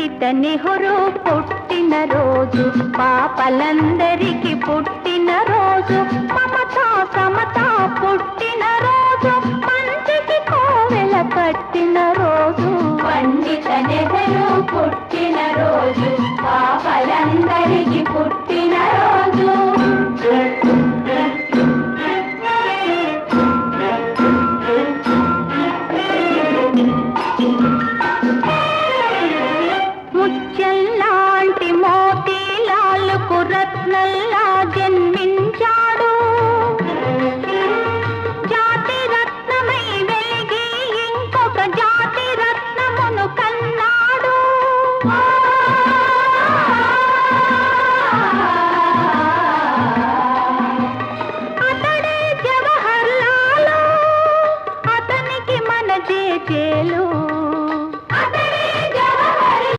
పండిత నెహ్రూ పుట్టిన రోజు, పాపలందరికీ పుట్టిన రోజు, మమతా సమతా పుట్టిన రోజు, మంచికి కోవెల కట్టిన రోజు. పండిత నెహ్రూ పుట్టిన రోజు, పాపలందరికీ పుట్టిన రోజు. ముత్యంలాంటి మోతీలాలకు రత్నల్లా జన్మించాడు, జాతి రత్నమై వెలిగి ఇంకొక జాతి రత్నమును కన్నాడు.